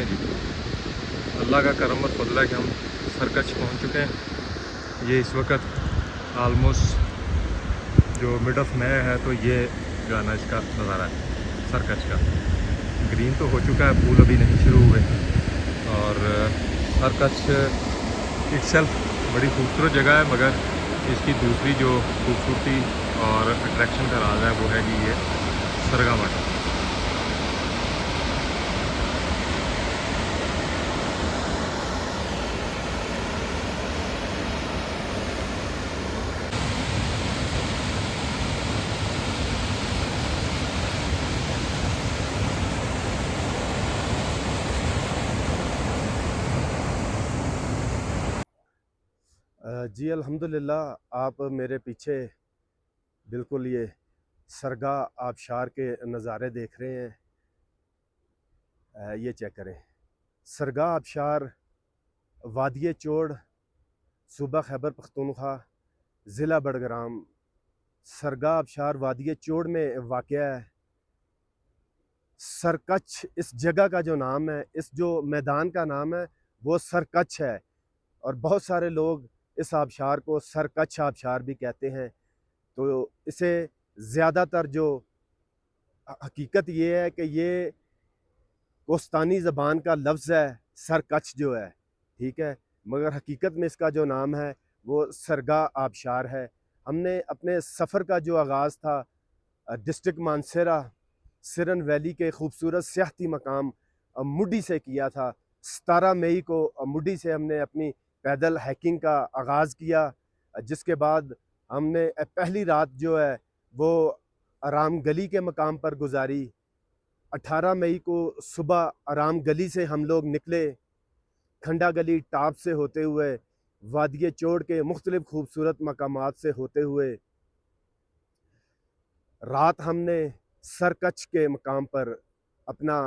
हैं जी। अल्लाह का करम और फजल है कि हम सरकच पहुंच चुके हैं। ये इस वक्त आलमोस्ट जो मिड ऑफ मई है, तो ये जो है ना इसका नज़ारा है सरकच का। ग्रीन तो हो चुका है, फूल अभी नहीं शुरू हुए। और सरकच इट्सेल्फ बड़ी खूबसूरत जगह है, मगर इसकी दूसरी जो खूबसूरती और अट्रैक्शन का राज है वो है कि ये सरगा वाटर। जी अल्हम्दुलिल्लाह, आप मेरे पीछे बिल्कुल ये सरगा आबशार के नज़ारे देख रहे हैं। ये चेक करें, सरगा आबशार वादिय चोड़, सूबा खैबर पख्तूनख्वा, ज़िला बड़ग्राम। सरगा आबशार वादिय चोड़ में वाक़या है। सरकच इस जगह का जो नाम है, इस जो मैदान का नाम है, वो सरकच है। और बहुत सारे लोग इस आबशार को सरकच आबशार भी कहते हैं। तो इसे ज़्यादातर जो हकीकत ये है कि ये कोस्तानी ज़बान का लफ्ज़ है सरकच जो है, ठीक है, मगर हकीकत में इसका जो नाम है वो सरगा आबशार है। हमने अपने सफ़र का जो आगाज़ था डिस्ट्रिक्ट मानसरा सिरन वैली के खूबसूरत सियाहती मकाम मुड्डी से किया था। 17 मई को मुड्डी से हमने अपनी पैदल हाइकिंग का आगाज़ किया, जिसके बाद हमने पहली रात जो है वो आराम गली के मकाम पर गुजारी। 18 मई को सुबह आराम गली से हम लोग निकले, खंडा गली टाप से होते हुए, वादिय चोड़ के मुख्तलिफ खूबसूरत मकामात से होते हुए रात हमने सरकच के मकाम पर अपना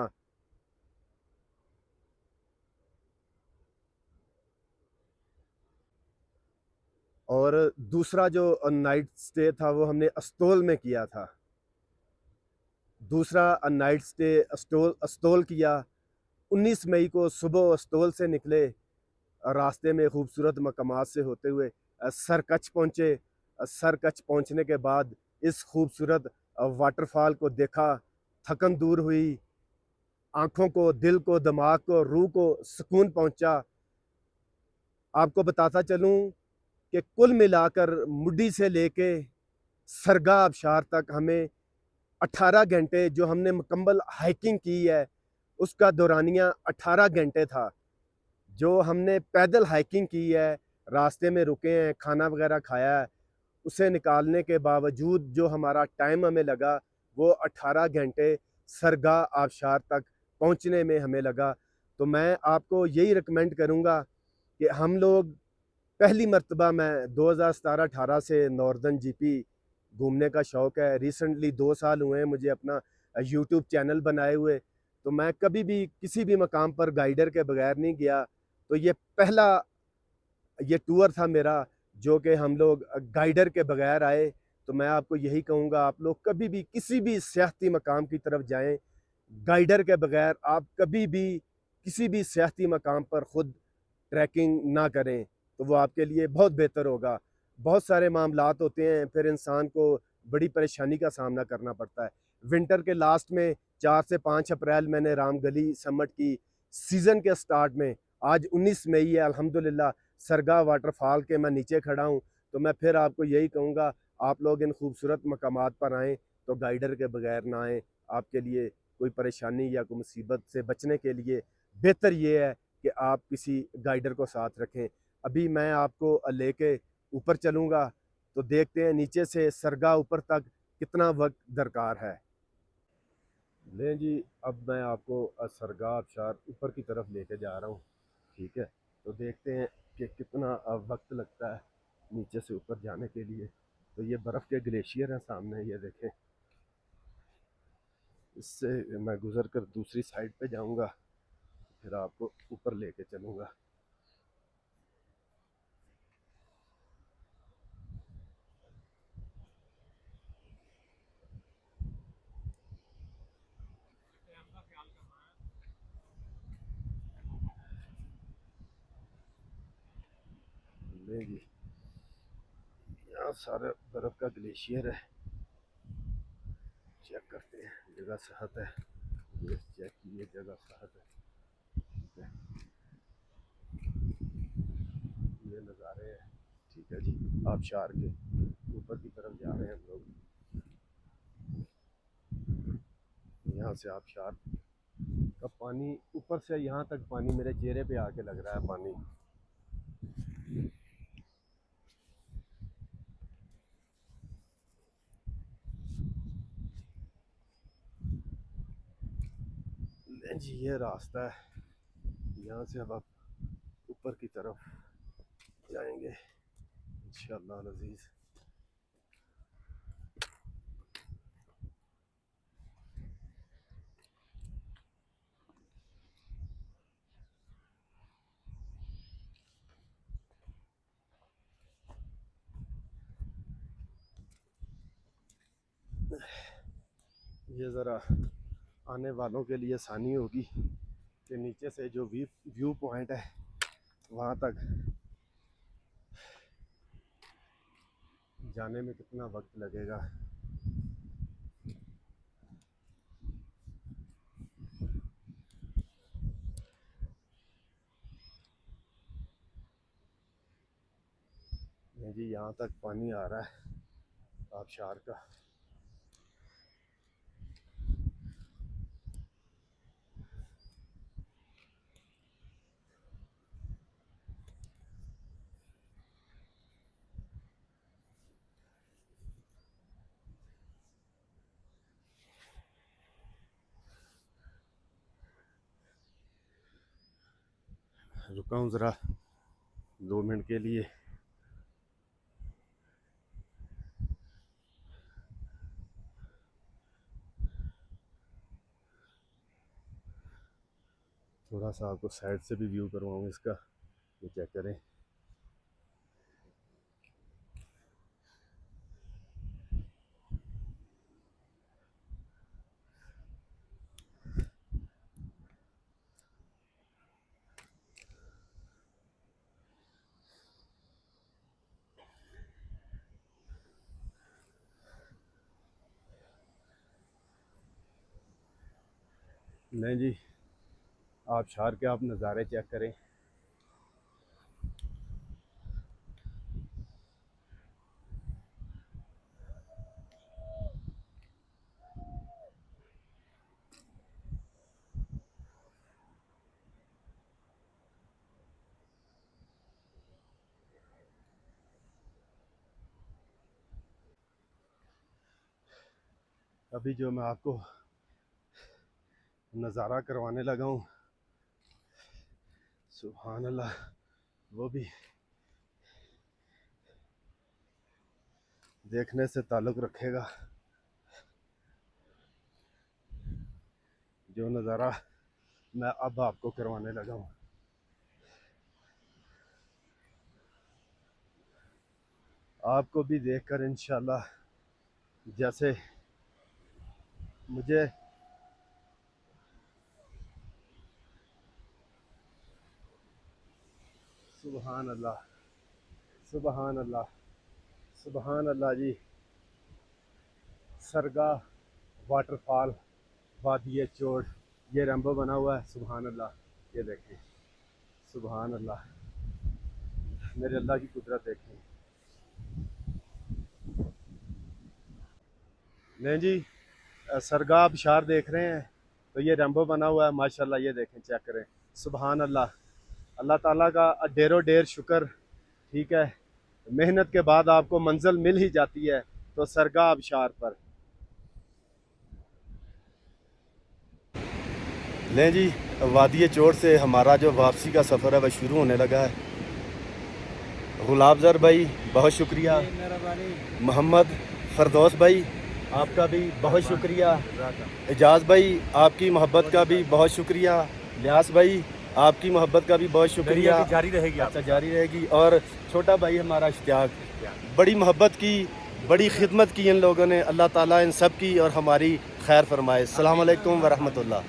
और दूसरा जो नाइट स्टे था वो हमने अस्तोल में किया था। दूसरा नाइट स्टे अस्तोल किया। 19 मई को सुबह अस्तोल से निकले, रास्ते में खूबसूरत मकामात से होते हुए सरकच पहुँचे। सरकच पहुँचने के बाद इस खूबसूरत वाटरफॉल को देखा, थकन दूर हुई, आँखों को, दिल को, दिमाग को, रूह को सुकून पहुँचा। आपको बताता चलूँ कि कुल मिलाकर मुड्डी से लेके सरगा आबशार तक हमें 18 घंटे जो हमने मुकम्मल हाइकिंग की है, उसका दौरानिया 18 घंटे था। जो हमने पैदल हाइकिंग की है, रास्ते में रुके हैं, खाना वगैरह खाया है, उसे निकालने के बावजूद जो हमारा टाइम हमें लगा वो 18 घंटे सरगा आबशार तक पहुंचने में हमें लगा। तो मैं आपको यही रिकमेंड करूंगा कि हम लोग पहली मर्तबा मैं 2017-18 से नॉर्दर्न जीपी घूमने का शौक़ है। रिसेंटली 2 साल हुए हैं मुझे अपना यूट्यूब चैनल बनाए हुए। तो मैं कभी भी किसी भी मकाम पर गाइडर के बगैर नहीं गया। तो ये पहला ये टूर था मेरा जो कि हम लोग गाइडर के बगैर आए। तो मैं आपको यही कहूँगा, आप लोग कभी भी किसी भी सियाहती मकाम की तरफ जाएँ, गाइडर के बगैर आप कभी भी किसी भी सियाहती मकाम पर ख़ुद ट्रैकिंग ना करें, तो वो आपके लिए बहुत बेहतर होगा। बहुत सारे मामलात होते हैं, फिर इंसान को बड़ी परेशानी का सामना करना पड़ता है। विंटर के लास्ट में 4 से 5 अप्रैल मैंने रामगली समिट की। सीज़न के स्टार्ट में आज 19 मई है, अल्हम्दुलिल्लाह सरगा वाटरफॉल के मैं नीचे खड़ा हूँ। तो मैं फिर आपको यही कहूँगा, आप लोग इन खूबसूरत मकामात पर आएँ तो गाइडर के बगैर ना आएँ। आपके लिए कोई परेशानी या कोई मुसीबत से बचने के लिए बेहतर ये है कि आप किसी गाइडर को साथ रखें। अभी मैं आपको लेके ऊपर चलूँगा, तो देखते हैं नीचे से सरगा ऊपर तक कितना वक्त दरकार है। लें जी, अब मैं आपको सरगा आबशार ऊपर की तरफ लेके जा रहा हूँ, ठीक है। तो देखते हैं कि कितना वक्त लगता है नीचे से ऊपर जाने के लिए। तो ये बर्फ़ के ग्लेशियर हैं सामने, ये देखें। इससे मैं गुज़र कर दूसरी साइड पे जाऊँगा, फिर आपको ऊपर लेके चलूँगा। यहाँ सारा बर्फ़ का ग्लेशियर है। चेक करते हैं, जगह सेहत है। ये चेक कीजिए, जगह सेहत है। ठीक है, ये नज़ारे हैं। ठीक है जी, आबशार के ऊपर की तरफ जा रहे हैं हम लोग। यहाँ से आबशार का पानी ऊपर से यहाँ तक पानी मेरे चेहरे पे आके लग रहा है पानी। जी ये रास्ता है, यहाँ से अब आप ऊपर की तरफ जाएंगे इंशाअल्लाह अज़ीज़। ये ज़रा आने वालों के लिए आसानी होगी कि नीचे से जो व्यू पॉइंट है वहाँ तक जाने में कितना वक्त लगेगा। जी यहाँ तक पानी आ रहा है आबशार का। रुका हूँ ज़रा 2 मिनट के लिए। थोड़ा सा आपको साइड से भी व्यू करवाऊँ इसका, ये चेक करें। नहीं जी, आबशार के आप नज़ारे चेक करें। अभी जो मैं आपको नज़ारा करवाने लगा हूँ, सुभान अल्लाह, वो भी देखने से ताल्लुक़ रखेगा। जो नज़ारा मैं अब आपको करवाने लगा हूँ, आपको भी देखकर इंशाल्लाह जैसे मुझे सुभान अल्लाह, सुभान अल्लाह, सुभान अल्लाह जी। सरगाह वाटरफॉल, वादी चोड़, ये रैम्बो बना हुआ है। सुभान अल्लाह, ये देखें, सुभान अल्लाह, मेरे अल्लाह की कुदरत देखें। नहीं जी, सरगाह आबशार देख रहे हैं तो ये रैम्बो बना हुआ है माशाल्लाह, ये देखें, चेक करें। सुभान अल्लाह, अल्लाह ताला का ढेरों ढेर शुक्र। ठीक है, मेहनत के बाद आपको मंजिल मिल ही जाती है, तो सरगाह आबशार पर लें जी। वादी चोड़ से हमारा जो वापसी का सफ़र है वह शुरू होने लगा है। गुलाब ज़र भाई बहुत शुक्रिया, मोहम्मद फरदौस भाई आपका भी बहुत शुक्रिया, एजाज भाई आपकी मोहब्बत का भी बहुत शुक्रिया, लियास भाई आपकी मोहब्बत का भी बहुत शुक्रिया। जारी रहेगी। अच्छा, जारी रहेगी। और छोटा भाई हमारा इश्तियाक, बड़ी मोहब्बत की, बड़ी खिदमत की इन लोगों ने। अल्लाह ताला इन सब की और हमारी खैर फरमाए। अस्सलाम वालेकुम व रहमतुल्लाह।